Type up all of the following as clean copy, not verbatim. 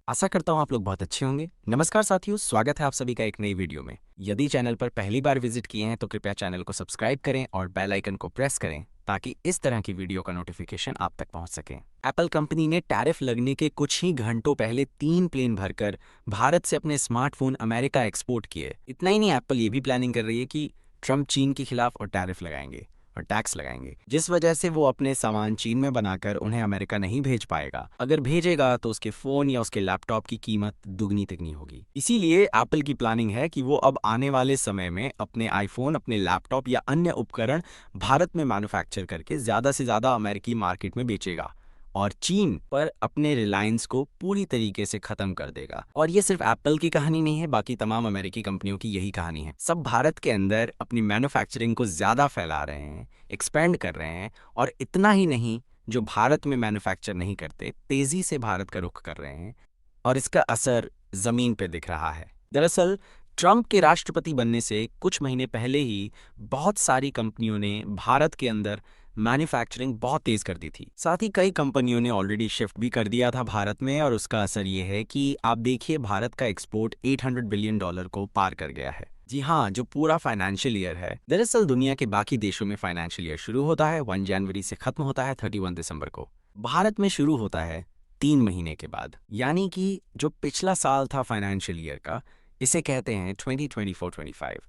आशा करता हूँ आप लोग बहुत अच्छे होंगे। नमस्कार साथियों, स्वागत है आप सभी का एक नई वीडियो में। यदि चैनल पर पहली बार विजिट किए हैं तो कृपया चैनल को सब्सक्राइब करें और बेल आइकन को प्रेस करें ताकि इस तरह की वीडियो का नोटिफिकेशन आप तक पहुंच सके। एप्पल कंपनी ने टैरिफ लगने के कुछ ही घंटों पहले 3 प्लेन भरकर भारत से अपने स्मार्टफोन अमेरिका एक्सपोर्ट किए। इतना ही नहीं, एप्पल ये भी प्लानिंग कर रही है कि ट्रंप चीन के खिलाफ और टैरिफ लगाएंगे और टैक्स लगाएंगे, जिस वजह से वो अपने सामान चीन में बनाकर उन्हें अमेरिका नहीं भेज पाएगा। अगर भेजेगा तो उसके फोन या उसके लैपटॉप की कीमत दुगनी तिगनी होगी। इसीलिए एप्पल की प्लानिंग है कि वो अब आने वाले समय में अपने आईफोन, अपने लैपटॉप या अन्य उपकरण भारत में मैन्युफैक्चर करके ज्यादा से ज्यादा अमेरिकी मार्केट में बेचेगा और चीन पर अपने रिलायंस को पूरी तरीके से खत्म कर देगा। और ये सिर्फ एप्पल की कहानी नहीं है, बाकी तमाम अमेरिकी कंपनियों की यही कहानी है। सब भारत के अंदर अपनी मैन्युफैक्चरिंग को ज्यादा फैला रहे हैं, एक्सपेंड कर रहे हैं, और इतना ही नहीं, जो भारत में मैन्युफैक्चर नहीं करते तेजी से भारत का रुख कर रहे हैं और इसका असर जमीन पे दिख रहा है। दरअसल ट्रंप के राष्ट्रपति बनने से कुछ महीने पहले ही बहुत सारी कंपनियों ने भारत के अंदर मैन्युफैक्चरिंग बहुत तेज कर दी थी। साथ ही कई कंपनियों ने ऑलरेडी शिफ्ट भी कर दिया था भारत में, और उसका असर ये है कि आप देखिए भारत का एक्सपोर्ट $800 बिलियन को पार कर गया है। जी हाँ, जो पूरा फाइनेंशियल ईयर है, दरअसल दुनिया के बाकी देशों में फाइनेंशियल ईयर शुरू होता है 1 जनवरी से खत्म होता है 31 दिसंबर को। भारत में शुरू होता है 3 महीने के बाद, यानी कि जो पिछला साल था फाइनेंशियल ईयर का, इसे कहते हैं 2024-25,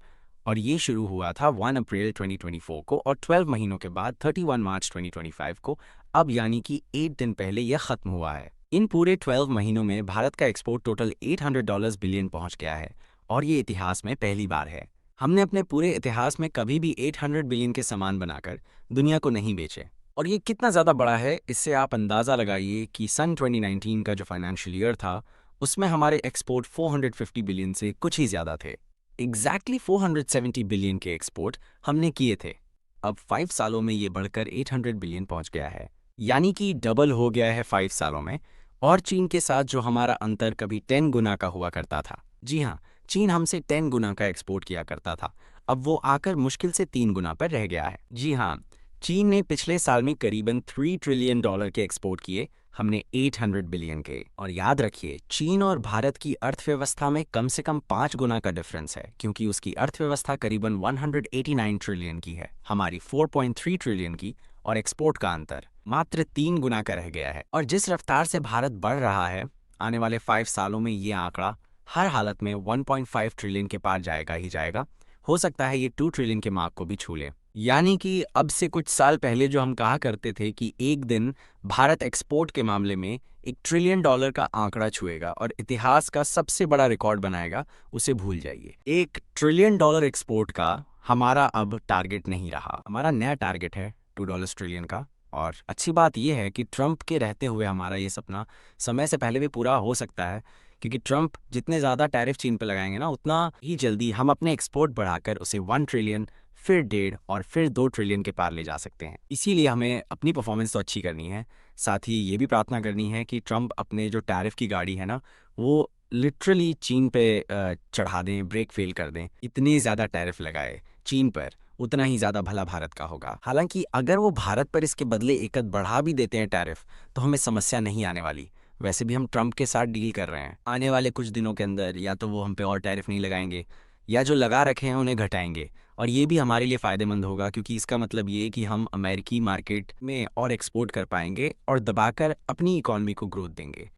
और ये शुरू हुआ था 1 अप्रैल 2024 को और 12 महीनों के बाद 31 मार्च 2025 को, अब यानी कि 8 दिन पहले यह खत्म हुआ है। इन पूरे 12 महीनों में भारत का एक्सपोर्ट टोटल $800 बिलियन पहुंच गया है, और ये इतिहास में पहली बार है। हमने अपने पूरे इतिहास में कभी भी 800 बिलियन के सामान बनाकर दुनिया को नहीं बेचे। और ये कितना ज़्यादा बड़ा है, इससे आप अंदाज़ा लगाइए कि सन 2019 का जो फाइनेंशियल ईयर था, उसमें हमारे एक्सपोर्ट 450 बिलियन से कुछ ही ज़्यादा थे। एग्जैक्टली 470 बिलियन के एक्सपोर्ट हमने किए थे। अब 5 सालों में ये बढ़कर 800 बिलियन पहुंच गया है, यानी कि डबल हो गया है 5 सालों में। और चीन के साथ जो हमारा अंतर कभी 10 गुना का हुआ करता था, जी हाँ, चीन हमसे 10 गुना का एक्सपोर्ट किया करता था, अब वो आकर मुश्किल से 3 गुना पर रह गया है। जी हाँ, चीन ने पिछले साल में करीबन $3 ट्रिलियन के एक्सपोर्ट किए, हमने 800 बिलियन के। और याद रखिए, चीन और भारत की अर्थव्यवस्था में कम से कम 5 गुना का डिफरेंस है, क्योंकि उसकी अर्थव्यवस्था करीबन 189 ट्रिलियन की है, हमारी 4.3 ट्रिलियन की, और एक्सपोर्ट का अंतर मात्र 3 गुना का रह गया है। और जिस रफ्तार से भारत बढ़ रहा है, आने वाले 5 सालों में ये आंकड़ा हर हालत में 1.5 ट्रिलियन के पार जाएगा ही जाएगा। हो सकता है ये 2 ट्रिलियन के मार्क को भी छू ले। यानी कि अब से कुछ साल पहले जो हम कहा करते थे कि एक दिन भारत एक्सपोर्ट के मामले में $1 ट्रिलियन का आंकड़ा छुएगा और इतिहास का सबसे बड़ा रिकॉर्ड बनाएगा, उसे भूल जाइए। $1 ट्रिलियन एक्सपोर्ट का हमारा अब टारगेट नहीं रहा, हमारा नया टारगेट है $2 ट्रिलियन का। और अच्छी बात यह है कि ट्रंप के रहते हुए हमारा ये सपना समय से पहले भी पूरा हो सकता है, क्योंकि ट्रंप जितने ज़्यादा टैरिफ चीन पर लगाएंगे ना, उतना ही जल्दी हम अपने एक्सपोर्ट बढ़ाकर उसे 1 ट्रिलियन, फिर 1.5 और फिर 2 ट्रिलियन के पार ले जा सकते हैं। इसीलिए हमें अपनी परफॉर्मेंस तो अच्छी करनी है, साथ ही ये भी प्रार्थना करनी है कि ट्रंप अपने जो टैरिफ की गाड़ी है ना, वो लिटरली चीन पे चढ़ा दें, ब्रेक फेल कर दें। इतनी ज़्यादा टैरिफ लगाए चीन पर, उतना ही ज़्यादा भला भारत का होगा। हालांकि अगर वो भारत पर इसके बदले एक बढ़ा भी देते हैं टैरिफ, तो हमें समस्या नहीं आने वाली। वैसे भी हम ट्रंप के साथ डील कर रहे हैं, आने वाले कुछ दिनों के अंदर या तो वो हम पे और टैरिफ नहीं लगाएंगे, या जो लगा रखे हैं उन्हें घटाएंगे। और ये भी हमारे लिए फ़ायदेमंद होगा, क्योंकि इसका मतलब ये कि हम अमेरिकी मार्केट में और एक्सपोर्ट कर पाएंगे और दबाकर अपनी इकॉनमी को ग्रोथ देंगे।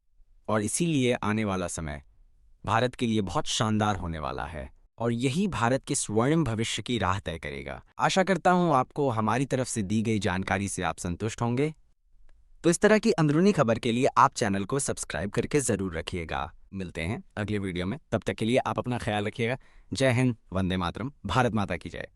और इसीलिए आने वाला समय भारत के लिए बहुत शानदार होने वाला है, और यही भारत के स्वर्णिम भविष्य की राह तय करेगा। आशा करता हूँ आपको हमारी तरफ से दी गई जानकारी से आप संतुष्ट होंगे। तो इस तरह की अंदरूनी खबर के लिए आप चैनल को सब्सक्राइब करके ज़रूर रखिएगा। मिलते हैं अगले वीडियो में, तब तक के लिए आप अपना ख्याल रखिएगा। जय हिंद, वंदे मातरम, भारत माता की जय।